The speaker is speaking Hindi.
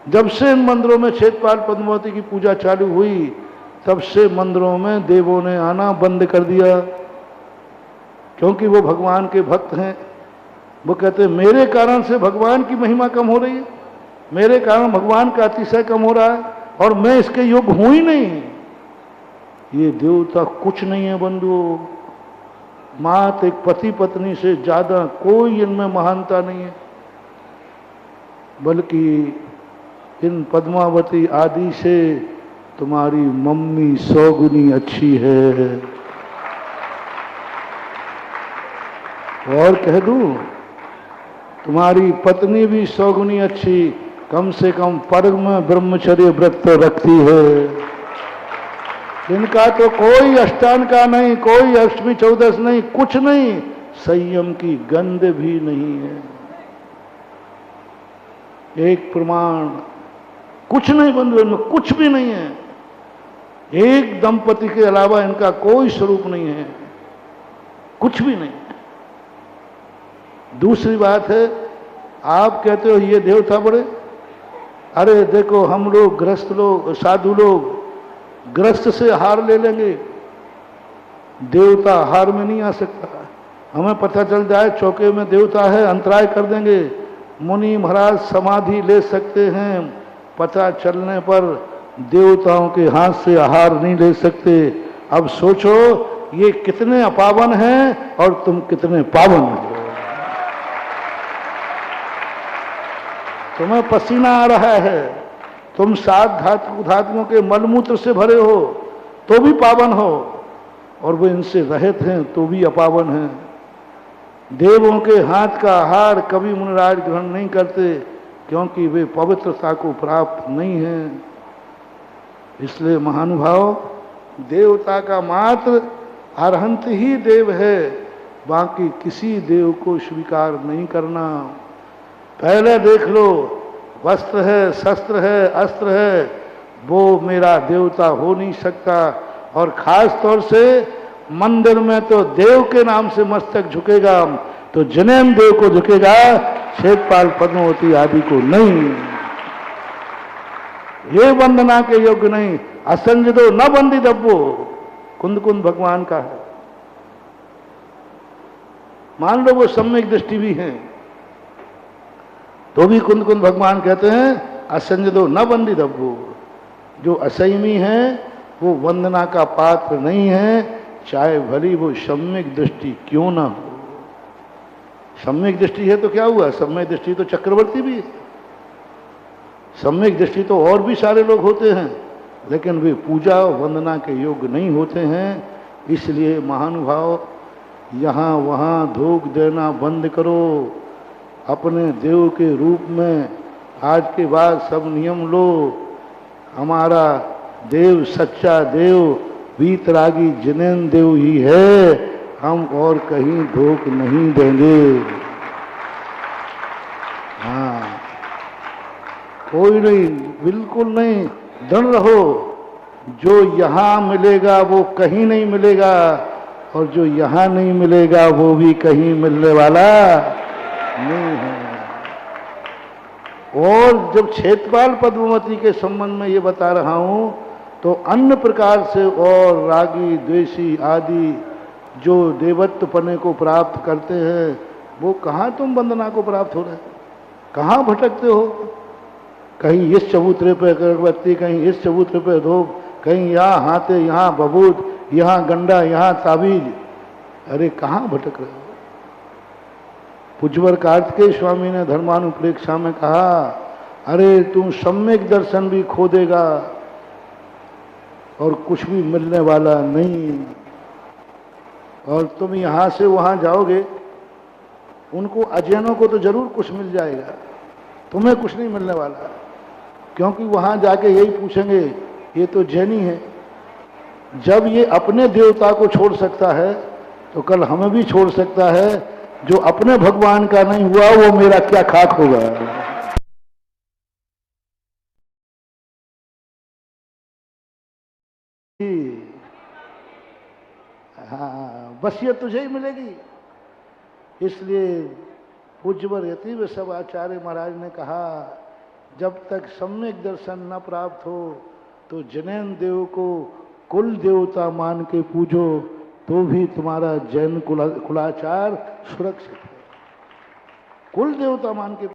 जब से इन मंदिरों में क्षेत्रपाल पद्मावती की पूजा चालू हुई, तब से मंदिरों में देवों ने आना बंद कर दिया, क्योंकि वो भगवान के भक्त हैं। वो कहते हैं मेरे कारण से भगवान की महिमा कम हो रही है, मेरे कारण भगवान का अतिशय कम हो रहा है, और मैं इसके योग्य हूं ही नहीं। ये देवता कुछ नहीं है बंधुओं, मात्र एक पति पत्नी से ज्यादा कोई इनमें महानता नहीं है, बल्कि इन पद्मावती आदि से तुम्हारी मम्मी 100 गुनी अच्छी है। और कह दूं, तुम्हारी पत्नी भी 100 गुनी अच्छी, कम से कम पर्व में ब्रह्मचर्य व्रत तो रखती है। इनका तो कोई अष्टांग का नहीं, कोई अष्टमी चौदस नहीं, कुछ नहीं, संयम की गंध भी नहीं है। एक प्रमाण, कुछ नहीं बंधु, इनमें कुछ भी नहीं है। एक दंपति के अलावा इनका कोई स्वरूप नहीं है, कुछ भी नहीं। दूसरी बात है, आप कहते हो ये देवता बड़े, अरे देखो हम लोग गृहस्थ लोग, साधु लोग गृहस्थ से हार ले लेंगे, देवता हार में नहीं आ सकता। हमें पता चल जाए चौके में देवता है, अंतराय कर देंगे। मुनि महाराज समाधि ले सकते हैं, पता चलने पर देवताओं के हाथ से हार नहीं ले सकते। अब सोचो ये कितने अपावन हैं और तुम कितने पावन हो। तुम्हें पसीना आ रहा है, तुम 7 धातुओं के मलमूत्र से भरे हो तो भी पावन हो, और वो इनसे रहित हैं तो भी अपावन हैं। देवों के हाथ का आहार कभी मुनिराज ग्रहण नहीं करते, क्योंकि वे पवित्रता को प्राप्त नहीं हैं। इसलिए महानुभाव, देवता का मात्र अरहंत ही देव है, बाकी किसी देव को स्वीकार नहीं करना। पहले देख लो, वस्त्र है, शस्त्र है, अस्त्र है, वो मेरा देवता हो नहीं सकता। और खास तौर से मंदिर में तो देव के नाम से मस्तक झुकेगा, तो जनेम देव को झुकेगा, क्षेत्रपाल पद्मावती आदि को नहीं। ये वंदना के योग्य नहीं। असंजदो न बंदी दब्बो, कुंद कुंद भगवान का है। मान लो वो सम्यक दृष्टि भी है, तो भी कुंद कुंद भगवान कहते हैं असंजदो न बंदी दब्बो। जो असंयमी है वो वंदना का पात्र नहीं है, चाहे भली वो सम्यक दृष्टि क्यों ना हो। सम्यक दृष्टि है तो क्या हुआ, सम्यक दृष्टि तो चक्रवर्ती भी है, सम्यक दृष्टि तो और भी सारे लोग होते हैं, लेकिन वे पूजा वंदना के योग्य नहीं होते हैं। इसलिए महानुभाव, यहाँ वहाँ धोख देना बंद करो। अपने देव के रूप में आज के बाद सब नियम लो। हमारा देव सच्चा देव वीतरागी जिनेन्द्र देव ही है, हम और कहीं धोख नहीं देंगे। हाँ, कोई नहीं, बिल्कुल नहीं, दृढ़ रहो। जो यहाँ मिलेगा वो कहीं नहीं मिलेगा, और जो यहाँ नहीं मिलेगा वो भी कहीं मिलने वाला नहीं है। और जब क्षेत्रपाल पद्मावती के संबंध में ये बता रहा हूं, तो अन्य प्रकार से और रागी द्वेषी आदि जो देवत्व पने को प्राप्त करते हैं, वो कहाँ तुम वंदना को प्राप्त हो रहे, कहाँ भटकते हो। कहीं इस चबूतरे पे अगरबत्ती, कहीं इस चबूतरे पे धूप, कहीं यहाँ हाथे, यहाँ बबूत, यहाँ गंडा, यहाँ ताबीज। अरे कहाँ भटक रहे हो। पूज्यवर कार्तिकेय स्वामी ने धर्मानुप्रेक्षा में कहा, अरे तुम सम्यक दर्शन भी खो देगा और कुछ भी मिलने वाला नहीं। और तुम यहाँ से वहाँ जाओगे, उनको अजैनों को तो जरूर कुछ मिल जाएगा, तुम्हें कुछ नहीं मिलने वाला। क्योंकि वहाँ जाके यही पूछेंगे, ये तो जैनी है। जब ये अपने देवता को छोड़ सकता है, तो कल हमें भी छोड़ सकता है। जो अपने भगवान का नहीं हुआ, वो मेरा क्या खाक होगा। हाँ, बस ये तुझे ही मिलेगी। इसलिए पूज्यवर यतीन्द्र सब आचार्य महाराज ने कहा, जब तक सम्यक दर्शन न प्राप्त हो तो जैन देव को कुल देवता मान के पूजो, तो भी तुम्हारा जैन कुलाचार सुरक्षित है। कुल देवता मान के